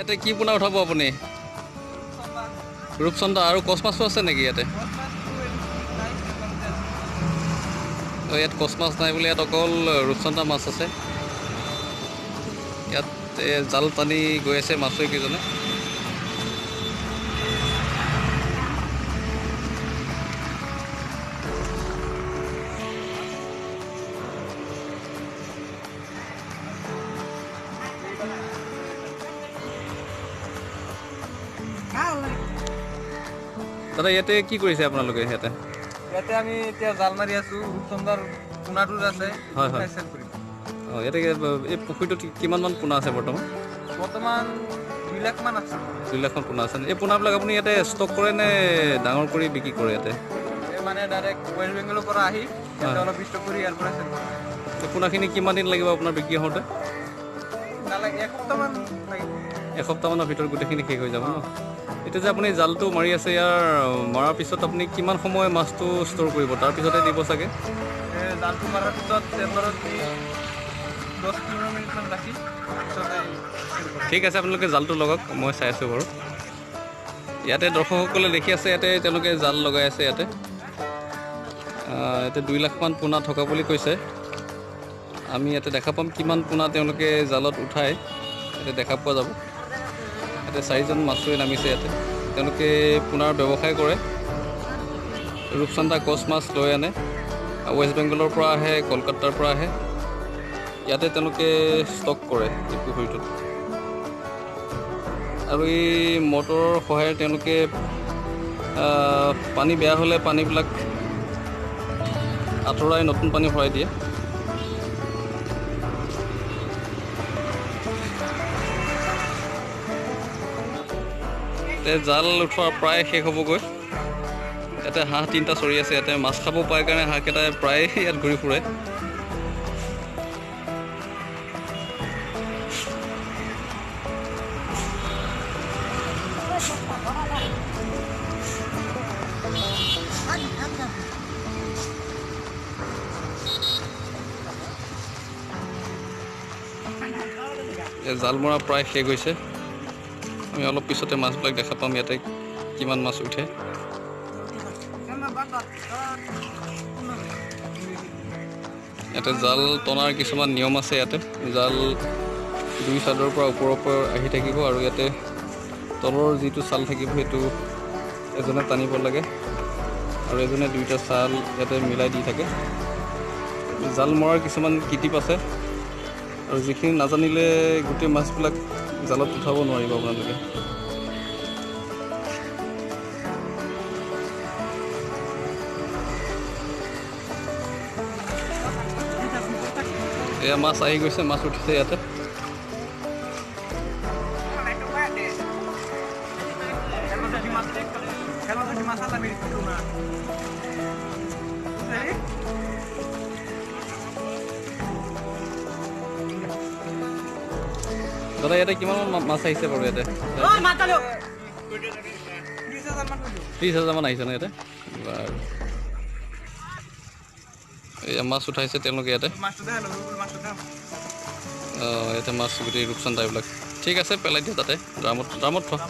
ইয়াতে কি পোনা উঠাব আপুনি? ৰূপচন্দা আৰু কচ মাছো আছে নেকি ইয়াতে? ইয়াত কচ মাছ নাই বুলি, ইয়াত অকল ৰূপচন্দা মাছ আছে। ইয়াত জাল টানি গৈ আছে মাছুৱৈ কেইজনে। দাদা ইয়াতে কি কৰিছে আপোনালোকে? ইয়াতে আমি এতিয়া জাল মাৰি আছো। ৰূপচন্দাৰ পোনাটো আছে। হয় হয়। অঁ ইয়াতে এই পুখুৰীটোত কিমানমান পোনা আছে বৰ্তমান? 2 লাখ মান আছে। 2 লাখমান পোনা আছে। এই পোনাবিলাক আপুনি ইয়াতে ষ্টক কৰে নে ডাঙৰ কৰি বিক্ৰী কৰে ইয়াতে? মানে ডাইৰেক্ট ৱেষ্ট বেংগলৰ পৰা আহি অলপ ষ্টক কৰি ইয়াৰ পৰা চেল কৰে। এই পোনাখিনি কিমান দিন লাগিব আপোনাৰ বিক্ৰী হওঁতে? এসপ্তাহমান লাগিব। এসপ্তাহমানৰ ভিতৰত গোটেইখিনি শেষ হৈ যাব ন? এতিয়া যে আপুনি জালটো মাৰি আছে, ইয়াৰ মৰাৰ পিছত আপুনি কিমান সময় মাছটো ষ্ট'ৰ কৰিব? তাৰপিছতে দিব চাগে? জালটো মাৰাৰ পিছত চেম্বাৰত 10-15 মিনিটমান ৰাখি ঠিক আছে, আপোনালোকে জালটো লগাওক, মই চাই আছোঁ বাৰু। ইয়াতে দৰ্শকসকলে দেখি আছে, ইয়াতে তেওঁলোকে জাল লগাই আছে। ইয়াতে 2 লাখমান পোনা থকা বুলি কৈছে। আমি ইয়াতে দেখা পাম কিমান পোনা তেওঁলোকে জালত উঠায়, ইয়াতে দেখা পোৱা যাব। ইয়াতে 4জন মাছুৱৈ নামিছে। ইয়াতে তেওঁলোকে পোনাৰ ব্যৱসায় কৰে। ৰূপচন্দা কচ মাছ লৈ আনে, ৱেষ্ট বেংগলৰ পৰা আহে, কলকাতাৰ পৰা আহে। ইয়াতে তেওঁলোকে ষ্টক কৰে এই পুখুৰীটোত। আৰু এই মটৰৰ সহায়ত তেওঁলোকে পানী বেয়া হ'লে পানীবিলাক আঁতৰাই নতুন পানী ভৰাই দিয়ে। জাল উঠোৱা প্ৰায় শেষ হ'বগৈ। ইয়াতে হাঁহ 3টা চৰি আছে। ইয়াতে মাছ খাব পায় কাৰণে হাঁহকেইটাই প্ৰায় ইয়াত ঘূৰি ফুৰে। জাল মৰা প্ৰায় শেষ হৈছে। আমি অলপ পিছতে মাছবিলাক দেখা পাম ইয়াতে কিমান মাছ উঠে। ইয়াতে জাল টনাৰ কিছুমান নিয়ম আছে। ইয়াতে জাল 2 চাইডৰ পৰা ওপৰৰ পৰা আহি থাকিব আৰু ইয়াতে তলৰ যিটো চাল থাকিব সেইটো এজনে টানিব লাগে আৰু এজনে 2টা চাল ইয়াতে মিলাই দি থাকে। জাল মৰাৰ কিছুমান কিটিপ আছে আৰু যিখিনি নাজানিলে গোটেই মাছবিলাক জালত উঠাব নোৱাৰিব আপোনালোকে। এয়া মাছ আহি গৈছে, মাছ উঠিছে ইয়াতে। দাদা ইয়াতে কিমান মাছ আহিছে বাৰু? ইয়াতে 30,000 মান আহিছে ন ইয়াতে? বাৰু এয়া মাছ উঠাইছে তেওঁলোকে ইয়াতে। ইয়াতে মাছ গোটেই ৰূপচন্দা এইবিলাক। ঠিক আছে, পেলাই দিয়া তাতে ড্ৰামত থোৱা।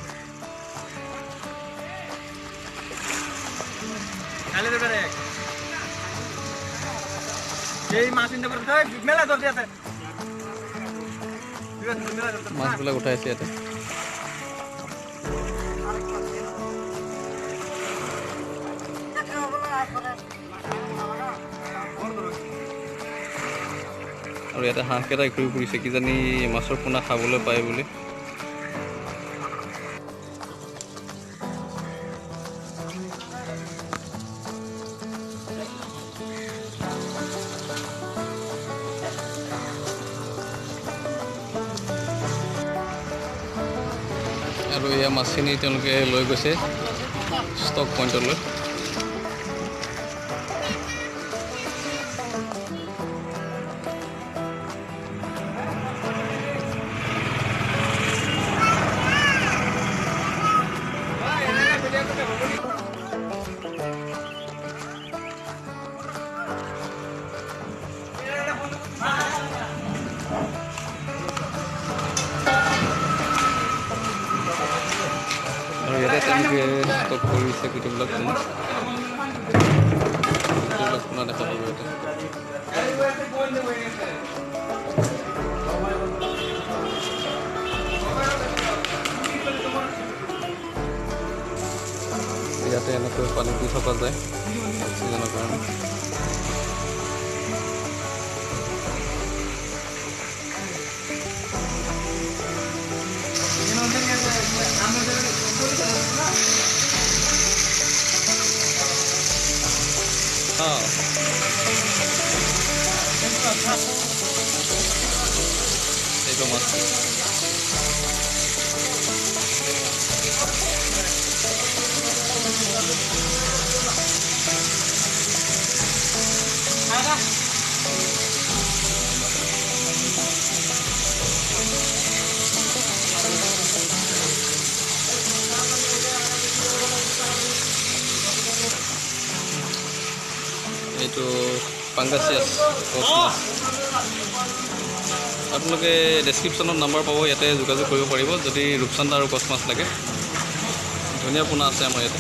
মাছবিলাক উঠাইছে ইয়াতে। আৰু ইয়াতে হাঁহকেইটাই ঘূৰি ফুৰিছে, কিজানি মাছৰ পোনা খাবলৈ পায় বুলি। আৰু এয়া মাছখিনি তেওঁলোকে লৈ গৈছে ষ্টক পইণ্টলৈ। ইয়াতে তেওঁলোকে ষ্টক কৰিছে গোটেইবিলাক পোনা দেখা পাব ইয়াতে। ইয়াতে এনেকৈ পানী দি থকা যায় অক্সিজেনৰ কাৰণে। এইটো মাছ এইটো পাংগাছিয়াছ কচ মাছ। আপোনালোকে ডেছক্ৰিপশ্যনত নাম্বাৰ পাব, ইয়াতে যোগাযোগ কৰিব পাৰিব যদি ৰূপচান্দা আৰু কচ মাছ লাগে। ধুনীয়া পোনা আছে আমাৰ ইয়াতে।